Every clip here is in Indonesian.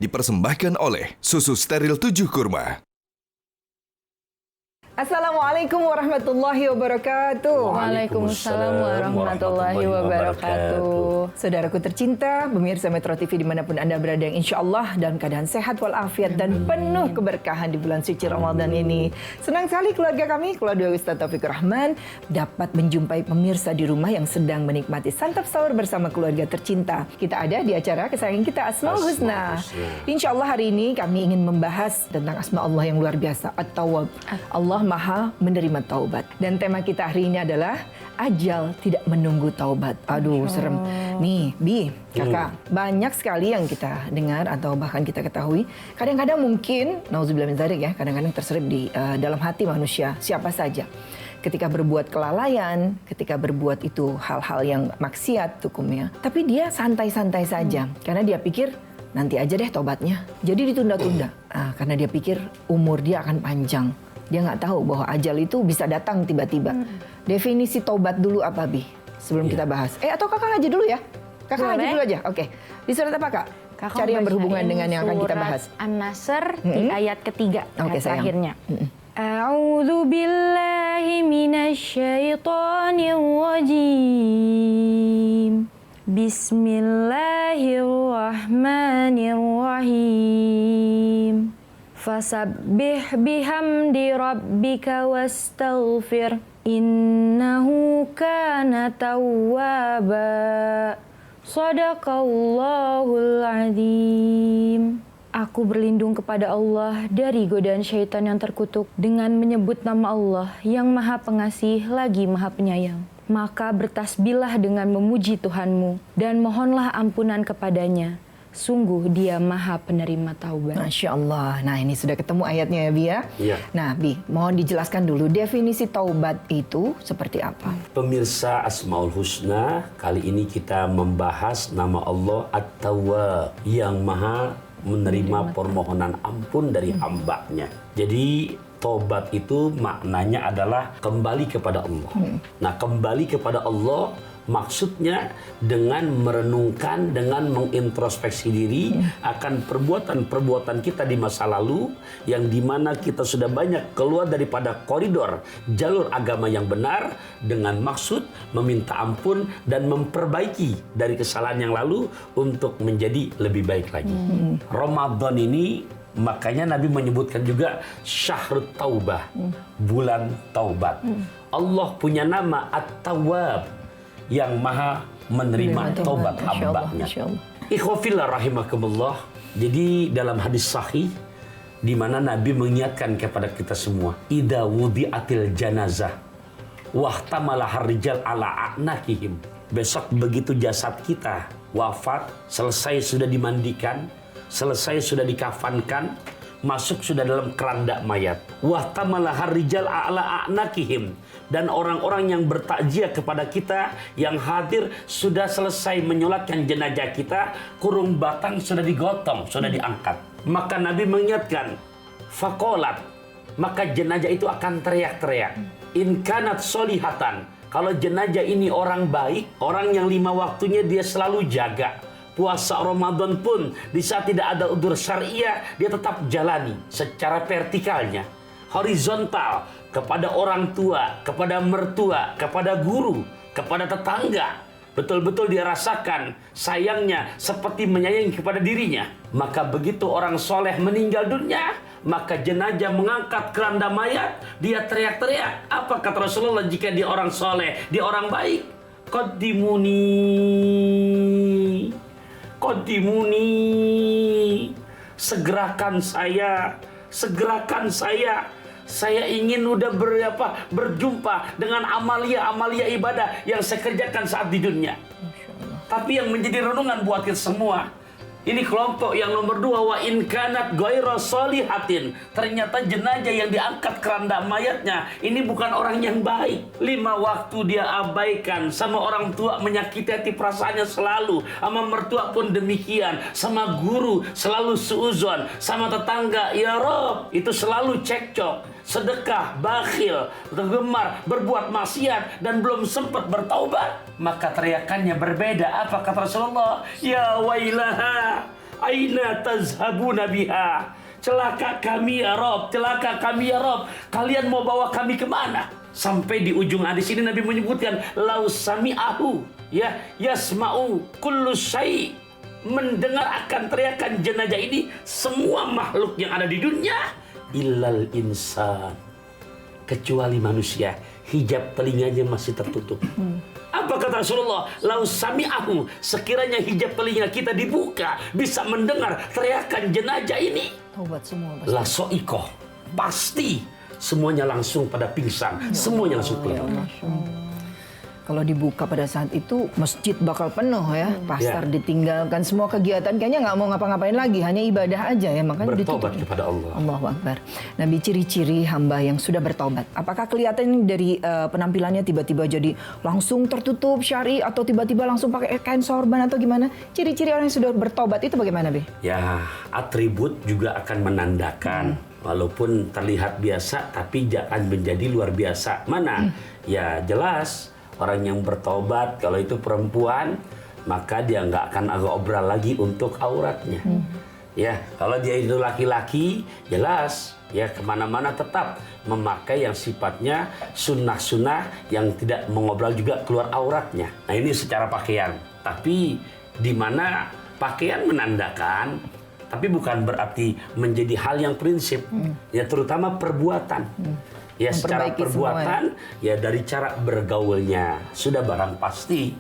Dipersembahkan oleh Susu Steril 7 Kurma. Assalamualaikum warahmatullahi wabarakatuh. Waalaikumsalam warahmatullahi wabarakatuh. Saudaraku tercinta, pemirsa Metro TV dimanapun Anda berada, yang insya Allah dalam keadaan sehat walafiat dan penuh keberkahan di bulan suci Ramadan ini. Senang sekali keluarga kami, keluarga Ustaz Taufikur Rahman, dapat menjumpai pemirsa di rumah yang sedang menikmati santap sahur bersama keluarga tercinta. Kita ada di acara kesayangan kita, Asmaul Husna. Insya Allah hari ini kami ingin membahas tentang Asma Allah yang luar biasa, At-Tawwab. Allah Maha menerima taubat. Dan tema kita hari ini adalah ajal tidak menunggu taubat. Aduh, serem. Nih, Bi, Kakak, banyak sekali yang kita dengar atau bahkan kita ketahui. Kadang-kadang mungkin, nauzubillah min dzalik ya, kadang-kadang terselip di dalam hati manusia, siapa saja. Ketika berbuat kelalaian, ketika berbuat itu hal-hal yang maksiat hukumnya. Tapi dia santai-santai saja, karena dia pikir, nanti aja deh tobatnya. Jadi ditunda-tunda. Karena dia pikir umur dia akan panjang. Dia nggak tahu bahwa ajal itu bisa datang tiba-tiba. Definisi taubat dulu apa, Bi? Sebelum kita bahas. Atau kakak aja dulu ya? Kakak aja dulu aja. Oke. Di surat apa, Kak? Cari yang berhubungan dengan yang akan kita bahas. An-Nasr di ayat ketiga. Oke, terakhirnya. A'udzu billahi minasyaitonir rajim. Bismillahirrahmanirrahim. Fasabbih bihamdi rabbika wastaghfir innahu kana tawwaba. Shadaqallahul azim. Aku berlindung kepada Allah dari godaan syaitan yang terkutuk dengan menyebut nama Allah yang Maha Pengasih lagi Maha Penyayang. Maka bertasbihlah dengan memuji Tuhanmu dan mohonlah ampunan kepadanya. Sungguh dia Maha Penerima Taubat. Masya Allah. Nah, ini sudah ketemu ayatnya ya, Bi ya? Iya. Nah, Bi, mohon dijelaskan dulu definisi taubat itu seperti apa? Pemirsa Asmaul Husna, kali ini kita membahas nama Allah At-Tawwab, yang Maha menerima permohonan ampun dari hambanya. Jadi tobat itu maknanya adalah kembali kepada Allah. Nah, kembali kepada Allah maksudnya dengan merenungkan, dengan mengintrospeksi diri akan perbuatan-perbuatan kita di masa lalu, yang dimana kita sudah banyak keluar daripada koridor jalur agama yang benar, dengan maksud meminta ampun dan memperbaiki dari kesalahan yang lalu untuk menjadi lebih baik lagi. Ramadan ini makanya Nabi menyebutkan juga syahrut taubah, bulan taubat. Allah punya nama At-Tawwab, yang Maha menerima taubat hambanya. Ikhwafillah rahimakumullah. Jadi dalam hadis sahih, di mana Nabi mengingatkan kepada kita semua, idza wudi'atil janazah wahtamala harrijal ala a'naqihim. Besok begitu jasad kita wafat, selesai sudah dimandikan, selesai sudah dikafankan, masuk sudah dalam keranda mayat. Wahtamala harrijal ala a'naqihim. Dan orang-orang yang bertakziah kepada kita, yang hadir sudah selesai menyolatkan jenazah kita, kurung batang sudah digotong, sudah diangkat. Maka Nabi mengingatkan, faqalat, maka jenazah itu akan teriak-teriak. In kanat solihatan, kalau jenazah ini orang baik, orang yang 5 waktunya dia selalu jaga. Puasa Ramadan pun di saat tidak ada udzur syariah, dia tetap jalani secara vertikalnya, horizontal, kepada orang tua, kepada mertua, kepada guru, kepada tetangga. Betul-betul dia rasakan sayangnya seperti menyayangi kepada dirinya. Maka begitu orang soleh meninggal dunia, maka jenazah mengangkat keranda mayat, dia teriak-teriak. Apa kata Rasulullah jika dia orang soleh, dia orang baik? Qaddimuni, segerakan saya, segerakan saya. Saya ingin udah berjumpa dengan amalia ibadah yang saya kerjakan saat di dunia. Tapi yang menjadi renungan buat kita semua, ini kelompok yang nomor 2, wa in kanat ghairu sholihatin. Ternyata jenazah yang diangkat keranda mayatnya ini bukan orang yang baik. 5 waktu dia abaikan, sama orang tua menyakiti hati perasaannya selalu, sama mertua pun demikian, sama guru selalu suuzon, sama tetangga ya Rob itu selalu cekcok. sedekah, bakhil, gemar berbuat maksiat dan belum sempat bertaubat, maka teriakannya berbeda. Apa kata Rasulullah? Ya wailaha, Aina tazhabuna biha? Celaka kami ya Rob, celaka kami ya Rob. Kalian mau bawa kami kemana? Sampai di ujung hadis ini Nabi menyebutkan, lau sami'ahu, ya, yasma'u kullu syai'. Mendengar akan teriakan jenazah ini semua makhluk yang ada di dunia, illal insan, kecuali manusia, hijab telinganya masih tertutup. Apa kata Rasulullah? Lau sami'ahu, sekiranya hijab telinga kita dibuka, bisa mendengar teriakan jenazah ini, Taubat semua pasti. la so'ikoh, pasti semuanya langsung pada pingsan, semuanya langsung Ya keluar. Masya Allah. Kalau dibuka pada saat itu masjid bakal penuh ya, pasar Ya. ditinggalkan, semua kegiatan kayaknya nggak mau ngapa-ngapain lagi, hanya ibadah aja ya, makanya Bertobat ditutup. kepada Allah. Allahu Akbar. Nabi, ciri-ciri hamba yang sudah bertobat. Apakah kelihatan dari penampilannya tiba-tiba jadi langsung tertutup syari atau tiba-tiba langsung pakai kain sorban atau gimana? Ciri-ciri orang yang sudah bertobat itu bagaimana, Be? Ya, atribut juga akan menandakan. Walaupun terlihat biasa, tapi jangan menjadi luar biasa. Mana? Ya jelas, orang yang bertobat, kalau itu perempuan, maka dia nggak akan agak obral lagi untuk auratnya. Ya, kalau dia itu laki-laki, jelas, ya kemana-mana tetap memakai yang sifatnya sunnah-sunnah yang tidak mengobrol juga keluar auratnya. Nah ini secara pakaian. Tapi di mana pakaian menandakan, tapi bukan berarti menjadi hal yang prinsip. Ya terutama perbuatan. Ya secara Memperbaiki perbuatan, ya dari cara bergaulnya. Sudah barang pasti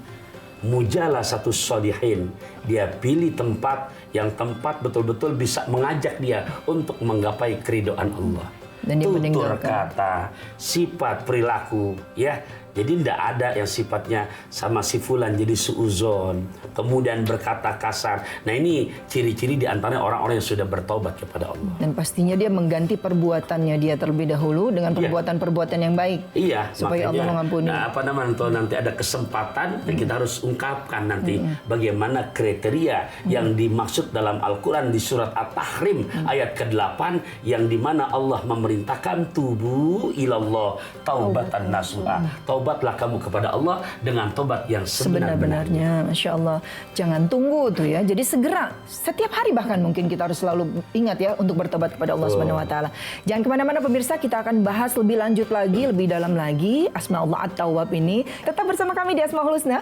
mujalah satu solihin. Dia pilih tempat yang tempat betul-betul bisa mengajak dia untuk menggapai keridhaan Allah. Dan dia Tutur meninggalkan. kata, sifat, perilaku, ya. Jadi tidak ada yang sifatnya sama si fulan jadi suuzon, kemudian berkata kasar. Nah ini ciri-ciri di antaranya orang-orang yang sudah bertobat kepada Allah. Dan pastinya dia mengganti perbuatannya dia terlebih dahulu dengan perbuatan-perbuatan yang baik. Iya, Supaya Allah mengampuni. Nah, apa namanya, kalau nanti ada kesempatan, ya kita harus ungkapkan nanti bagaimana kriteria yang dimaksud dalam Al-Quran di surat At-Tahrim ayat ke-8 yang dimana Allah memerintahkan tubu ilallah taubatan nasuha. Taubatlah kamu kepada Allah dengan tobat yang sebenar-benarnya. Sebenar-benarnya, Masya Allah. Jangan tunggu tuh ya. Jadi segera, setiap hari bahkan mungkin kita harus selalu ingat ya untuk bertobat kepada Allah Subhanahu Wa Taala. Jangan kemana-mana pemirsa, kita akan bahas lebih lanjut lagi, lebih dalam lagi Asma Allah At-Tawwab ini. Tetap bersama kami di Asmaul Husna.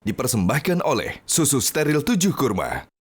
Dipersembahkan oleh Susu Steril 7 Kurma.